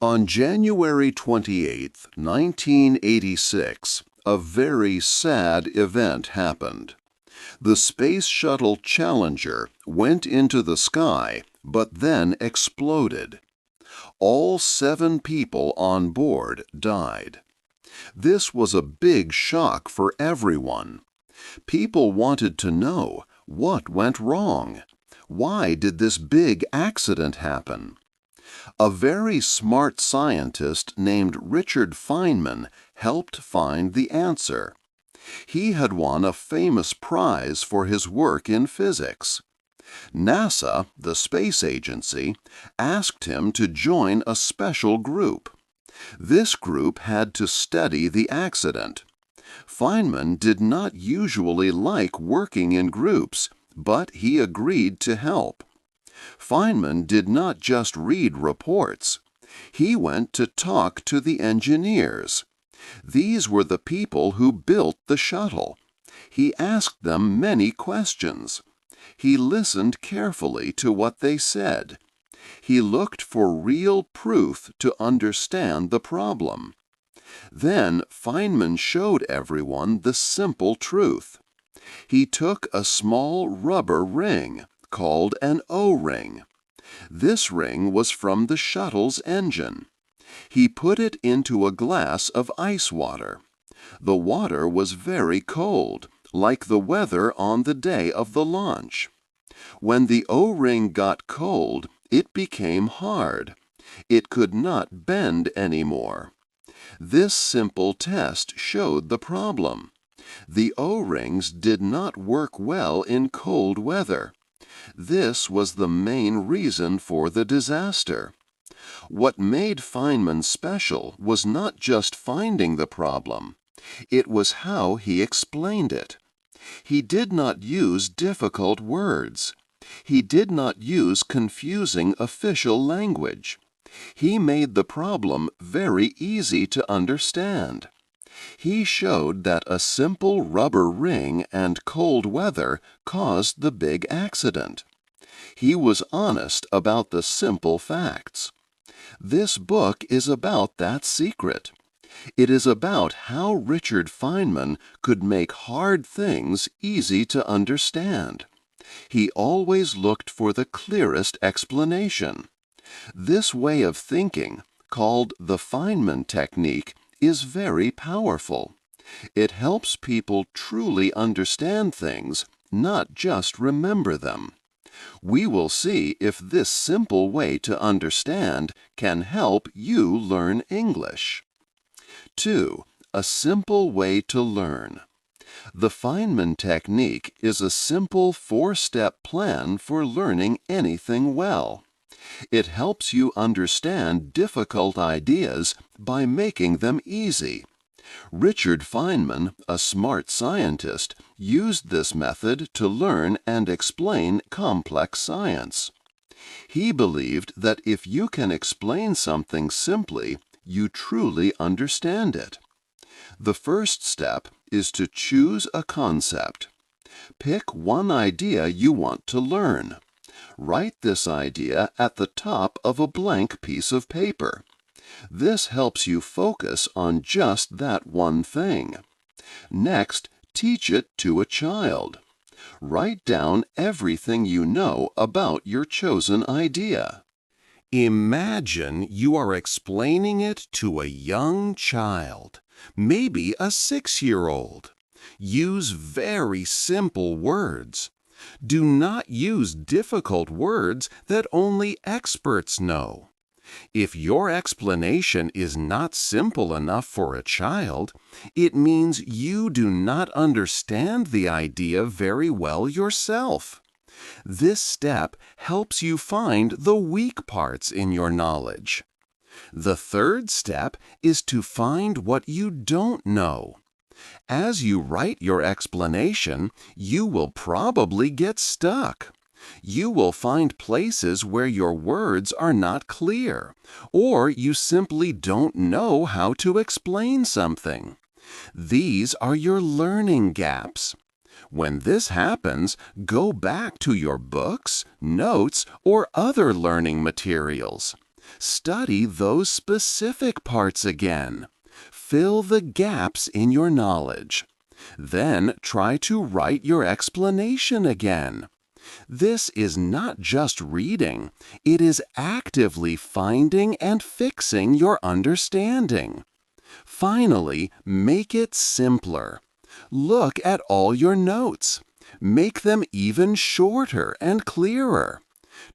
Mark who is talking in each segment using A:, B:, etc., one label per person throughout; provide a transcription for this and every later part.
A: On January 28, 1986, a very sad event happened. The Space Shuttle Challenger went into the sky, but then exploded. All 7 people on board died. This was a big shock for everyone. People wanted to know what went wrong. Why did this big accident happen? A very smart scientist named Richard Feynman helped find the answer. He had won a famous prize for his work in physics. NASA, the space agency, asked him to join a special group. This group had to study the accident. Feynman did not usually like working in groups, but he agreed to help. Feynman did not just read reports. He went to talk to the engineers. These were the people who built the shuttle. He asked them many questions. He listened carefully to what they said. He looked for real proof to understand the problem. Then Feynman showed everyone the simple truth. He took a small rubber ring, called an O-ring. This ring was from the shuttle's engine. He put it into a glass of ice water. The water was very cold, like the weather on the day of the launch. When the O-ring got cold, it became hard. It could not bend anymore. This simple test showed the problem. The O-rings did not work well in cold weather. This was the main reason for the disaster. What made Feynman special was not just finding the problem. It was how he explained it. He did not use difficult words. He did not use confusing official language. He made the problem very easy to understand. He showed that a simple rubber ring and cold weather caused the big accident. He was honest about the simple facts. This book is about that secret. It is about how Richard Feynman could make hard things easy to understand. He always looked for the clearest explanation. This way of thinking, called the Feynman Technique, is very powerful. It helps people truly understand things, not just remember them. We will see if this simple way to understand can help you learn English. 2. A simple way to learn. The Feynman Technique is a simple 4-step plan for learning anything well. It helps you understand difficult ideas by making them easy. Richard Feynman, a smart scientist, used this method to learn and explain complex science. He believed that if you can explain something simply, you truly understand it. The first step is to choose a concept. Pick one idea you want to learn. Write this idea at the top of a blank piece of paper. This helps you focus on just that one thing. Next, teach it to a child. Write down everything you know about your chosen idea. Imagine you are explaining it to a young child, maybe a 6-year-old. Use very simple words. Do not use difficult words that only experts know. If your explanation is not simple enough for a child, it means you do not understand the idea very well yourself. This step helps you find the weak parts in your knowledge. The third step is to find what you don't know. As you write your explanation, you will probably get stuck. You will find places where your words are not clear, or you simply don't know how to explain something. These are your learning gaps. When this happens, go back to your books, notes, or other learning materials. Study those specific parts again. Fill the gaps in your knowledge. Then try to write your explanation again. This is not just reading, it is actively finding and fixing your understanding. Finally, make it simpler. Look at all your notes. Make them even shorter and clearer.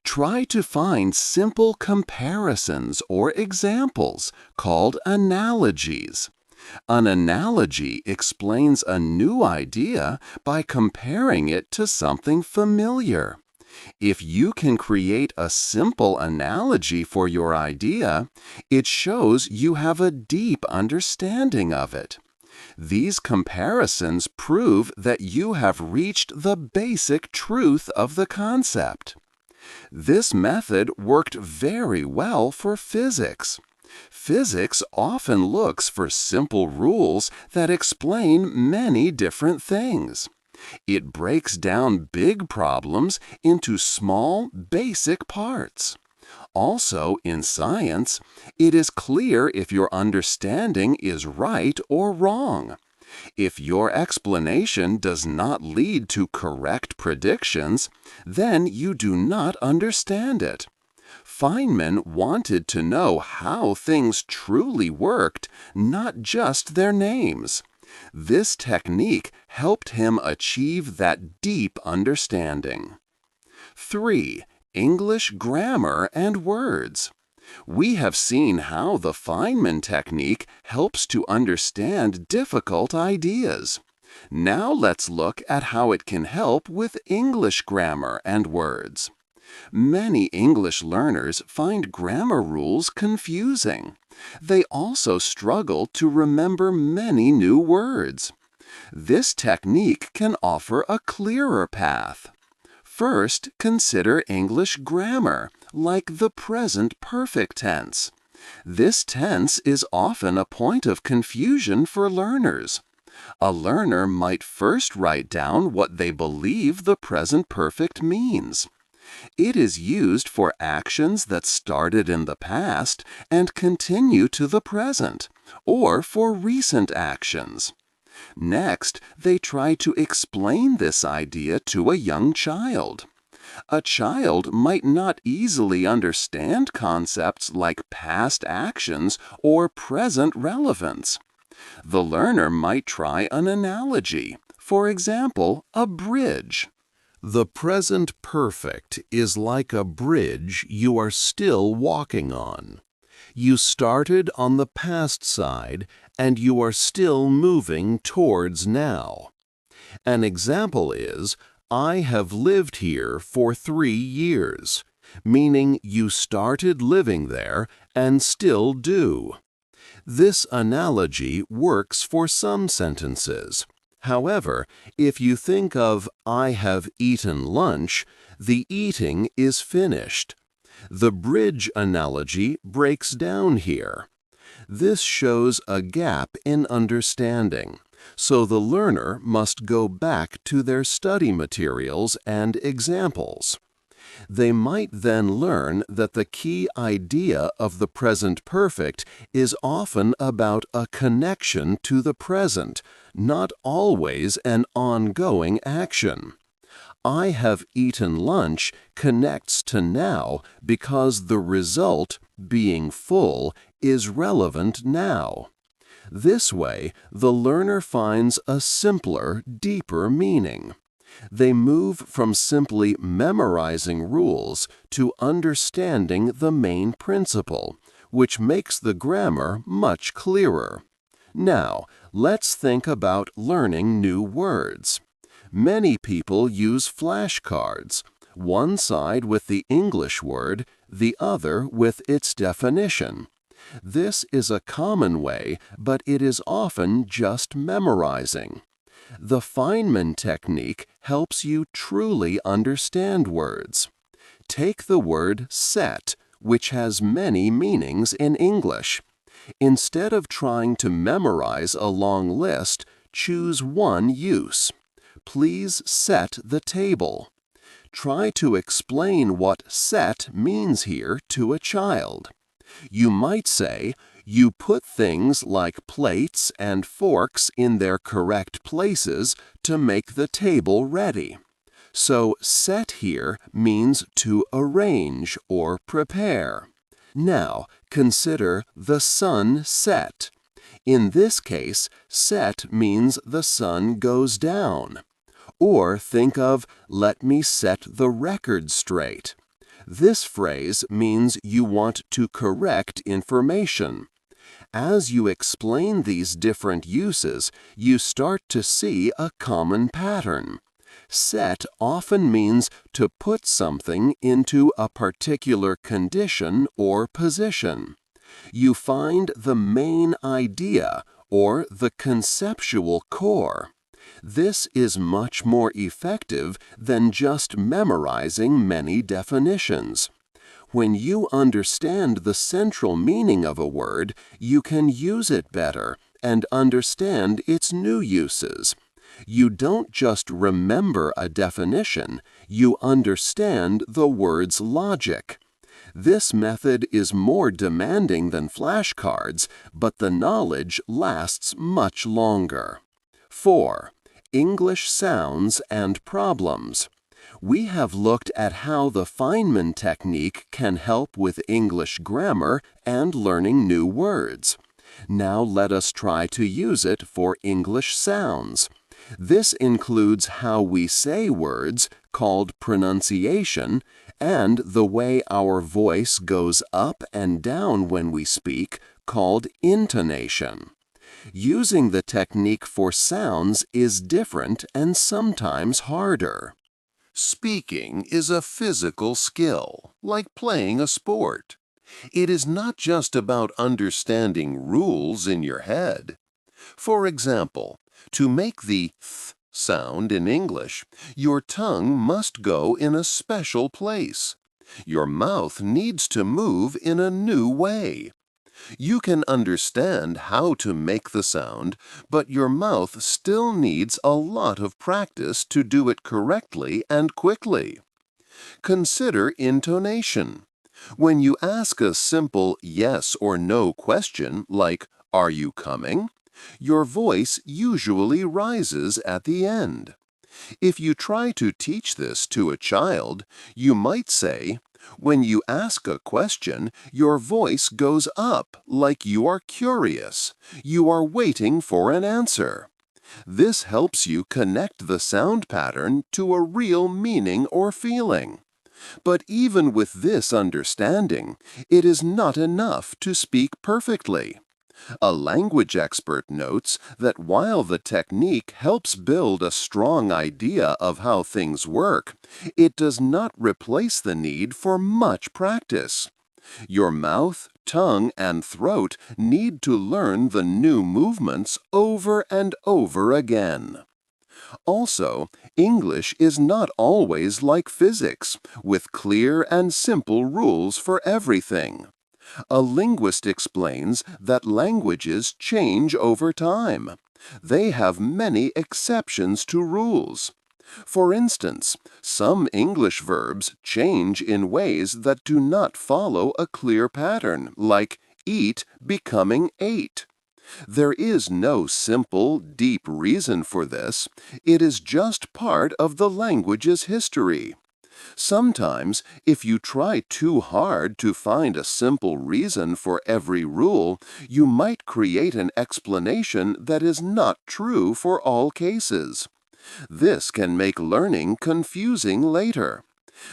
A: Try to find simple comparisons or examples called analogies. An analogy explains a new idea by comparing it to something familiar. If you can create a simple analogy for your idea, it shows you have a deep understanding of it. These comparisons prove that you have reached the basic truth of the concept. This method worked very well for physics. Physics often looks for simple rules that explain many different things. It breaks down big problems into small, basic parts. Also, in science, it is clear if your understanding is right or wrong. If your explanation does not lead to correct predictions, then you do not understand it. Feynman wanted to know how things truly worked, not just their names. This technique helped him achieve that deep understanding. 3. English grammar and words. We have seen how the Feynman technique helps to understand difficult ideas. Now let's look at how it can help with English grammar and words. Many English learners find grammar rules confusing. They also struggle to remember many new words. This technique can offer a clearer path. First, consider English grammar, like the present perfect tense. This tense is often a point of confusion for learners. A learner might first write down what they believe the present perfect means. It is used for actions that started in the past and continue to the present, or for recent actions. Next, they try to explain this idea to a young child. A child might not easily understand concepts like past actions or present relevance. The learner might try an analogy, for example, a bridge. The present perfect is like a bridge you are still walking on. You started on the past side and you are still moving towards now. An example is, I have lived here for 3 years, meaning you started living there and still do. This analogy works for some sentences. However, if you think of I have eaten lunch, the eating is finished. The bridge analogy breaks down here. This shows a gap in understanding, so the learner must go back to their study materials and examples. They might then learn that the key idea of the present perfect is often about a connection to the present, not always an ongoing action. I have eaten lunch connects to now because the result, being full, is relevant now. This way, the learner finds a simpler, deeper meaning. They move from simply memorizing rules to understanding the main principle, which makes the grammar much clearer. Now, let's think about learning new words. Many people use flashcards, one side with the English word, the other with its definition. This is a common way, but it is often just memorizing. The Feynman technique helps you truly understand words. Take the word set, which has many meanings in English. Instead of trying to memorize a long list, choose one use. Please set the table. Try to explain what set means here to a child.
B: You might say, you put things like plates and forks in their correct places to make the table ready. So set here means to arrange or prepare. Now consider the sun set. In this case, set means the sun goes down. Or think of let me set the record straight. This phrase means you want to correct information. As you explain these different uses, you start to see a common pattern. Set often means to put something into a particular condition or position. You find the main idea or the conceptual core. This is much more effective than just memorizing many definitions. When you understand the central meaning of a word, you can use it better and understand its new uses. You don't just remember a definition, you understand the word's logic. This method is more demanding than flashcards, but the knowledge lasts much longer. 4. English sounds and problems. We have looked at how the Feynman technique can help with English grammar and learning new words. Now let us try to use it for English sounds. This includes how we say words, called pronunciation, and the way our voice goes up and down when we speak, called intonation. Using the technique for sounds is different and sometimes harder.
A: Speaking is a physical skill, like playing a sport. It is not just about understanding rules in your head. For example, to make the th sound in English, your tongue must go in a special place. Your mouth needs to move in a new way. You can understand how to make the sound, but your mouth still needs a lot of practice to do it correctly and quickly. Consider intonation. When you ask a simple yes or no question like, "Are you coming?" your voice usually rises at the end. If you try to teach this to a child, you might say, when you ask a question, your voice goes up like you are curious. You are waiting for an answer. This helps you connect the sound pattern to a real meaning or feeling. But even with this understanding, it is not enough to speak perfectly. A language expert notes that while the technique helps build a strong idea of how things work, it does not replace the need for much practice. Your mouth, tongue, and throat need to learn the new movements over and over again. Also, English is not always like physics, with clear and simple rules for everything. A linguist explains that languages change over time. They have many exceptions to rules. For instance, some English verbs change in ways that do not follow a clear pattern, like eat becoming ate. There is no simple, deep reason for this. It is just part of the language's history. Sometimes, if you try too hard to find a simple reason for every rule, you might create an explanation that is not true for all cases. This can make learning confusing later.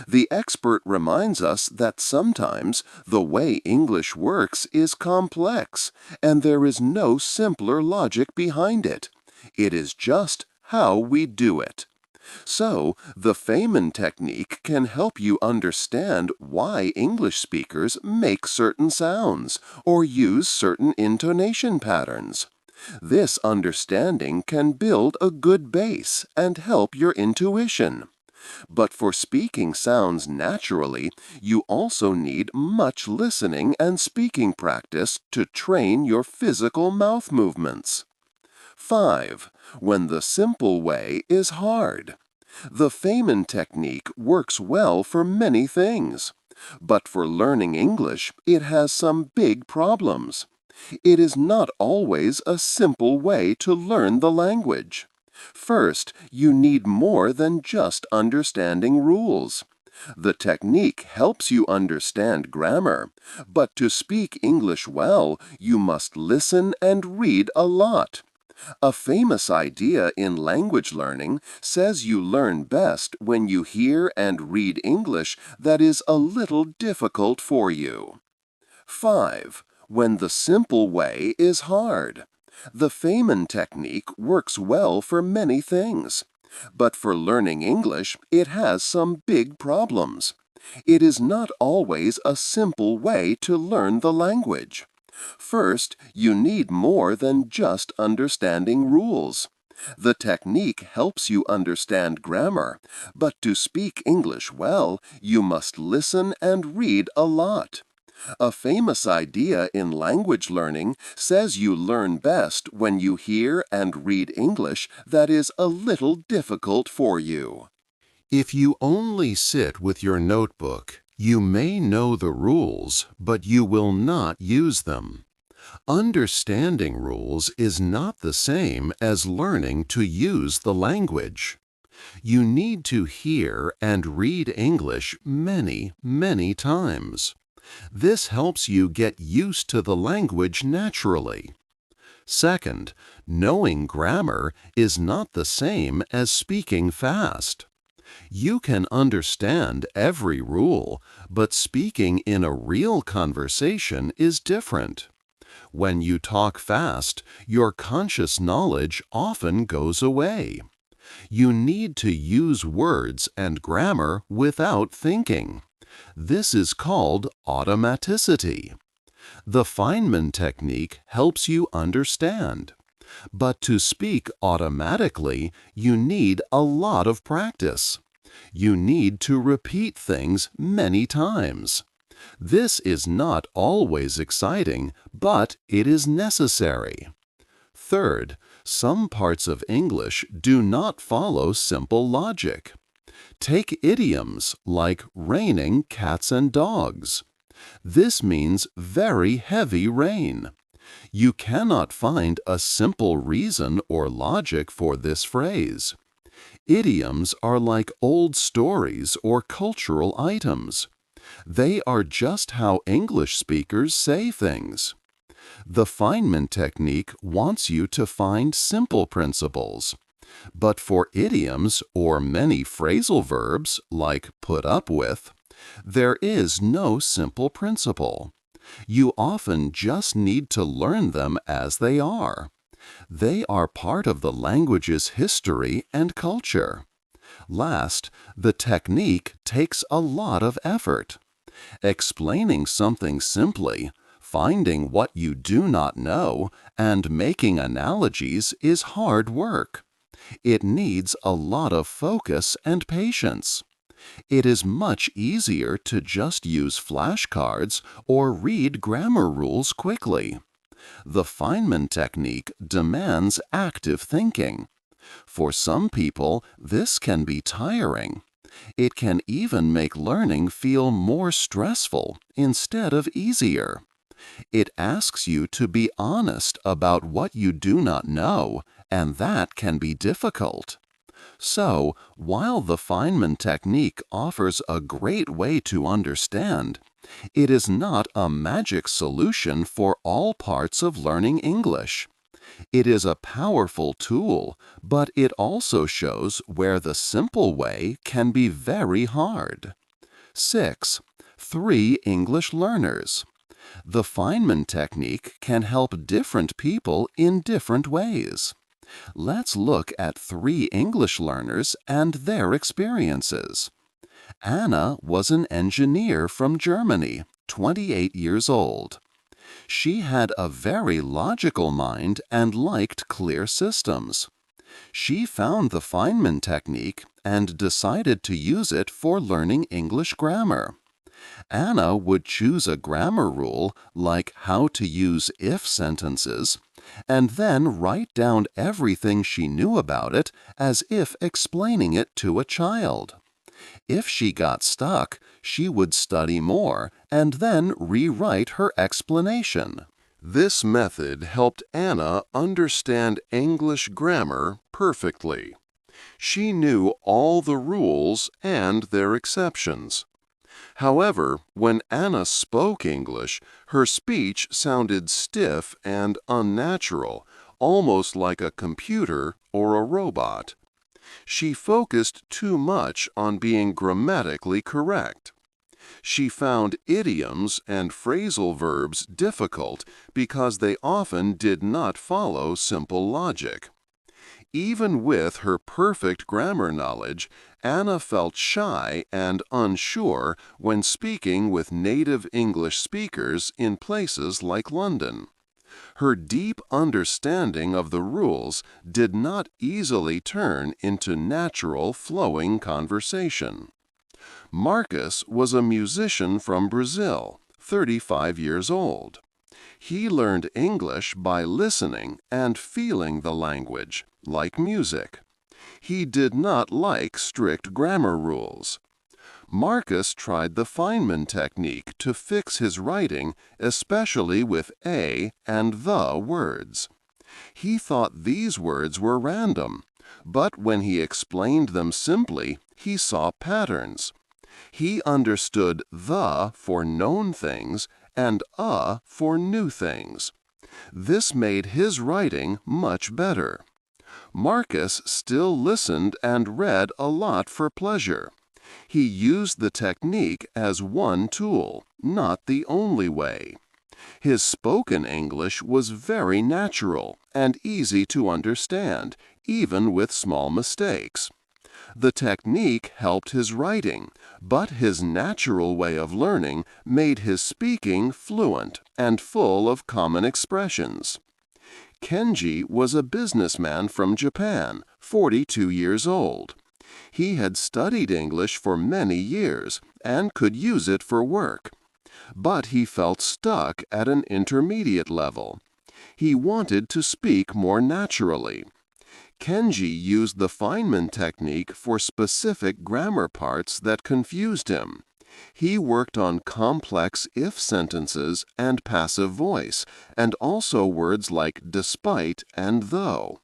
A: The expert reminds us that sometimes the way English works is complex, and there is no simpler logic behind it. It is just how we do it. So, the Feynman technique can help you understand why English speakers make certain sounds or use certain intonation patterns. This understanding can build a good base and help your intuition. But for speaking sounds naturally, you also need much listening and speaking practice to train your physical mouth movements. 5. When the simple way is hard. The Feynman technique works well for many things.
B: But for learning English, it has some big problems. It is not always a simple way to learn the language. First, you need more than just understanding rules. The technique helps you understand grammar, but to speak English well, you must listen and read a lot. A famous idea in language learning says you learn best when you hear and read English that is a little difficult for you. 5. When the simple way is hard. The Feynman technique works well for many things, but for learning English, it has some big problems. It is not always a simple way to learn the language. First, you need more than just understanding rules. The technique helps you understand grammar, but to speak English well, you must listen and read a lot. A famous idea in language learning says you learn best when you hear and read English that is a little difficult for you.
A: If you only sit with your notebook, you may know the rules, but you will not use them. Understanding rules is not the same as learning to use the language. You need to hear and read English many, many times. This helps you get used to the language naturally. Second, knowing grammar is not the same as speaking fast. You can understand every rule, but speaking in a real conversation is different. When you talk fast, your conscious knowledge often goes away. You need to use words and grammar without thinking. This is called automaticity. The Feynman technique helps you understand. But to speak automatically, you need a lot of practice. You need to repeat things many times. This is not always exciting, but it is necessary. Third, some parts of English do not follow simple logic. Take idioms like raining cats and dogs. This means very heavy rain. You cannot find a simple reason or logic for this phrase. Idioms are like old stories or cultural items. They are just how English speakers say things. The Feynman technique wants you to find simple principles. But for idioms or many phrasal verbs, like put up with, there is no simple principle. You often just need to learn them as they are. They are part of the language's history and culture. Last, the technique takes a lot of effort. Explaining something simply, finding what you do not know, and making analogies is hard work. It needs a lot of focus and patience. It is much easier to just use flashcards or read grammar rules quickly. The Feynman technique demands active thinking. For some people, this can be tiring. It can even make learning feel more stressful instead of easier. It asks you to be honest about what you do not know, and that can be difficult. So, while the Feynman technique offers a great way to understand, it is not a magic solution for all parts of learning English. It is a powerful tool, but it also shows where the simple way can be very hard. 6. 3 English learners. The Feynman technique can help different people in different ways. Let's look at 3 English learners and their experiences. Anna was an engineer from Germany, 28 years old. She had a very logical mind and liked clear systems. She found the Feynman technique and decided to use it for learning English grammar. Anna would choose a grammar rule like how to use if sentences, and then write down everything she knew about it as if explaining it to a child.
B: If she got stuck, she would study more and then rewrite her explanation.
A: This method helped Anna understand English grammar perfectly. She knew all the rules and their exceptions. However, when Anna spoke English, her speech sounded stiff and unnatural, almost like a computer or a robot. She focused too much on being grammatically correct. She found idioms and phrasal verbs difficult because they often did not follow simple logic. Even with her perfect grammar knowledge, Anna felt shy and unsure when speaking with native English speakers in places like London. Her deep understanding of the rules did not easily turn into natural, flowing conversation. Marcus was a musician from Brazil, 35 years old. He learned English by listening and feeling the language, like music. He did not like strict grammar rules. Marcus tried the Feynman technique to fix his writing, especially with a and the words. He thought these words were random, but when he explained them simply, he saw patterns. He understood the for known things and for new things. This made his writing much better. Marcus still listened and read a lot for pleasure. He used the technique as one tool, not the only way. His spoken English was very natural and easy to understand, even with small mistakes. The technique helped his writing, but his natural way of learning made his speaking fluent and full of common expressions. Kenji was a businessman from Japan, 42 years old. He had studied English for many years and could use it for work. But he felt stuck at an intermediate level. He wanted to speak more naturally. Kenji used the Feynman technique for specific grammar parts that confused him. He worked on complex if sentences and passive voice, and also words like despite and though.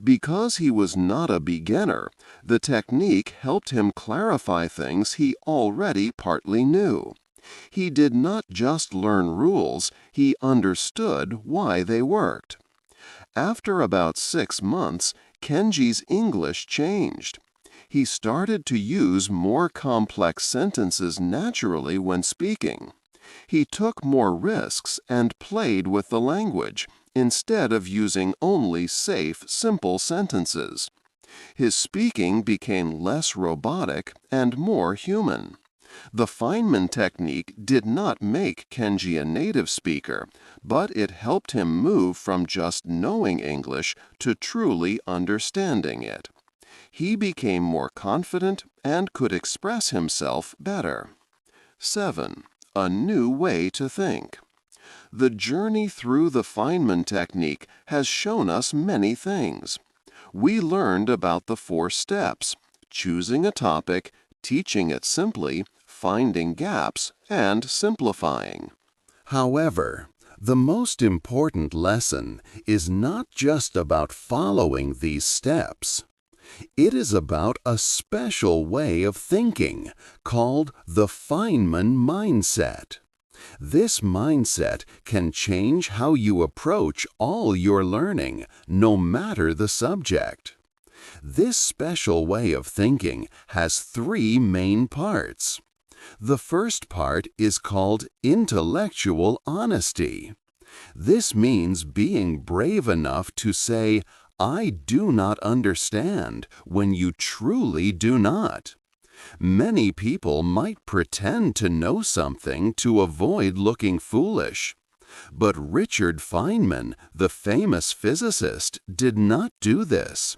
A: Because he was not a beginner, the technique helped him clarify things he already partly knew. He did not just learn rules, he understood why they worked. After about 6 months, Kenji's English changed. He started to use more complex sentences naturally when speaking. He took more risks and played with the language, instead of using only safe, simple sentences. His speaking became less robotic and more human. The Feynman technique did not make Kenji a native speaker, but it helped him move from just knowing English to truly understanding it. He became more confident and could express himself better. 7. A new way to think. The journey through the Feynman technique has shown us many things. We learned about the 4 steps: choosing a topic, teaching it simply, finding gaps, and simplifying.
B: However, the most important lesson is not just about following these steps. It is about a special way of thinking called the Feynman mindset. This mindset can change how you approach all your learning, no matter the subject. This special way of thinking has 3 main parts. The first part is called intellectual honesty. This means being brave enough to say, "I do not understand," when you truly do not. Many people might pretend to know something to avoid looking foolish. But Richard Feynman, the famous physicist, did not do this.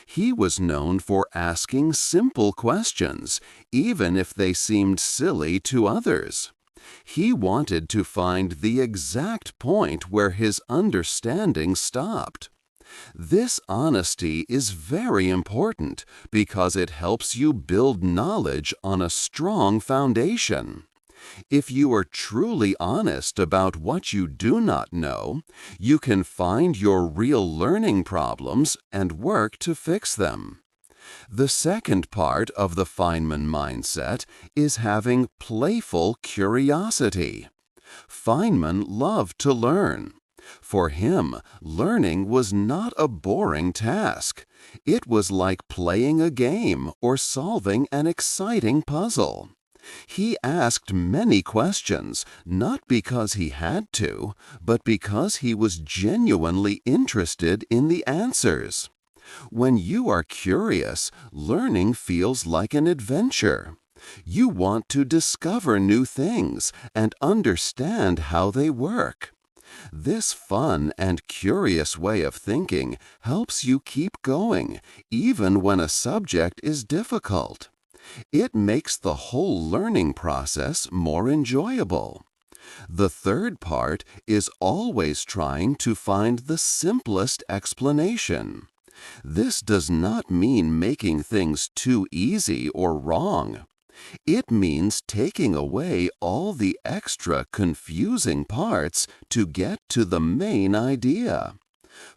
B: He was known for asking simple questions, even if they seemed silly to others. He wanted to find the exact point where his understanding stopped. This honesty is very important because it helps you build knowledge on a strong foundation. If you are truly honest about what you do not know, you can find your real learning problems and work to fix them. The second part of the Feynman mindset is having playful curiosity. Feynman loved to learn. For him, learning was not a boring task. It was like playing a game or solving an exciting puzzle. He asked many questions, not because he had to, but because he was genuinely interested in the answers. When you are curious, learning feels like an adventure. You want to discover new things and understand how they work. This fun and curious way of thinking helps you keep going, even when a subject is difficult. It makes the whole learning process more enjoyable. The third part is always trying to find the simplest explanation. This does not mean making things too easy or wrong. It means taking away all the extra confusing parts to get to the main idea.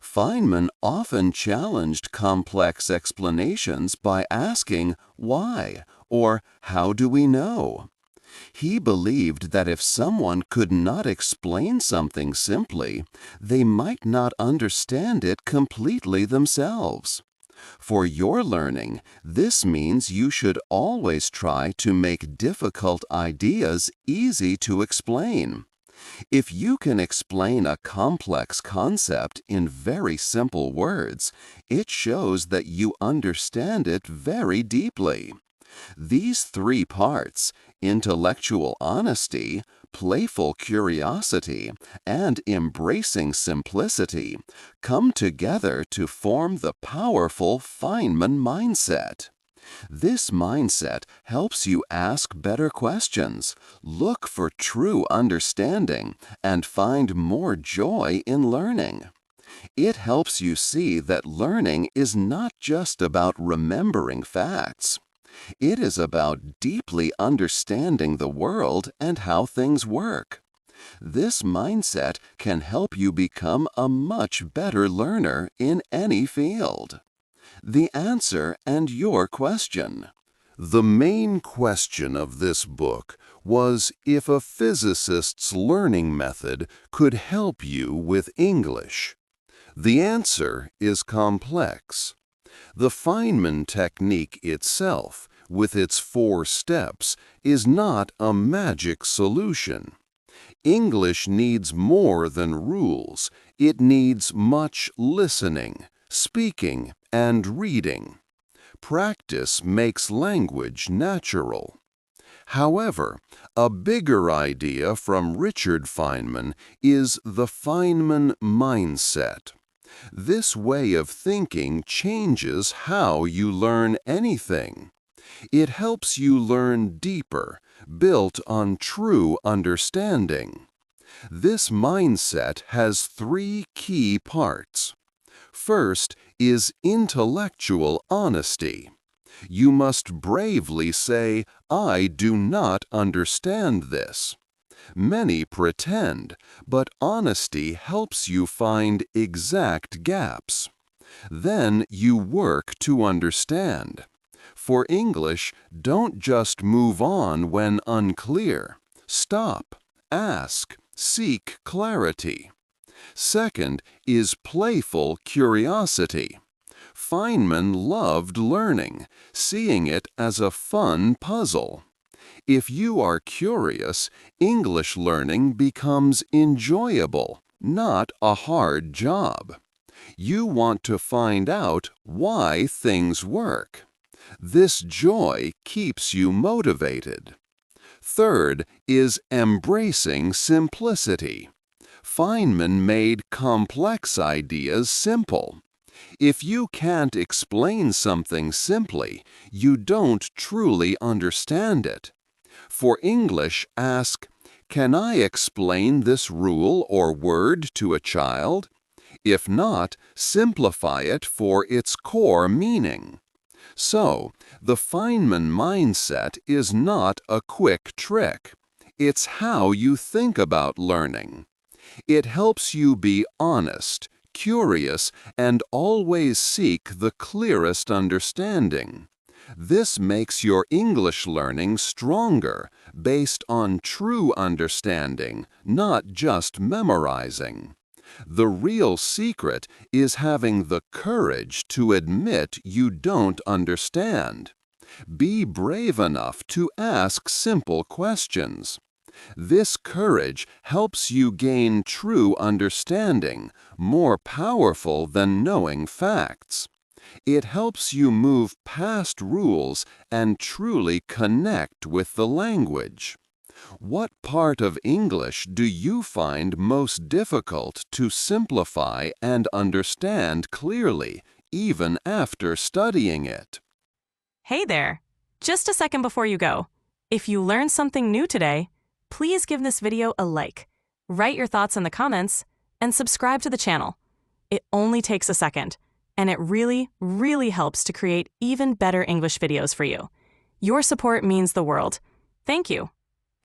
B: Feynman often challenged complex explanations by asking why or how do we know? He believed that if someone could not explain something simply, they might not understand it completely themselves. For your learning, this means you should always try to make difficult ideas easy to explain. If you can explain a complex concept in very simple words, it shows that you understand it very deeply. These three parts, intellectual honesty, playful curiosity, and embracing simplicity, come together to form the powerful Feynman mindset. This mindset helps you ask better questions, look for true understanding, and find more joy in learning. It helps you see that learning is not just about remembering facts. It is about deeply understanding the world and how things work. This mindset can help you become a much better learner in any field. The answer and your question.
A: The main question of this book was if a physicist's learning method could help you with English. The answer is complex. The Feynman technique itself, with its 4 steps, is not a magic solution. English needs more than rules. It needs much listening, speaking, and reading. Practice makes language natural. However, a bigger idea from Richard Feynman is the Feynman mindset. This way of thinking changes how you learn anything. It helps you learn deeper, built on true understanding. This mindset has 3 key parts. First is intellectual honesty. You must bravely say, "I do not understand this." Many pretend, but honesty helps you find exact gaps. Then you work to understand. For English, don't just move on when unclear. Stop, ask, seek clarity. Second is playful curiosity. Feynman loved learning, seeing it as a fun puzzle. If you are curious, English learning becomes enjoyable, not a hard job. You want to find out why things work. This joy keeps you motivated. Third is embracing simplicity. Feynman made complex ideas simple. If you can't explain something simply, you don't truly understand it. For English, ask, "Can I explain this rule or word to a child?" If not, simplify it for its core meaning. So, the Feynman mindset is not a quick trick. It's how you think about learning. It helps you be honest, curious, and always seek the clearest understanding. This makes your English learning stronger, based on true understanding, not just memorizing. The real secret is having the courage to admit you don't understand. Be brave enough to ask simple questions. This courage helps you gain true understanding, more powerful than knowing facts. It helps you move past rules and truly connect with the language. What part of English do you find most difficult to simplify and understand clearly, even after studying it?
C: Hey there! Just a second before you go. If you learned something new today, please give this video a like, write your thoughts in the comments, and subscribe to the channel. It only takes a second, and it really, really helps to create even better English videos for you. Your support means the world. Thank you.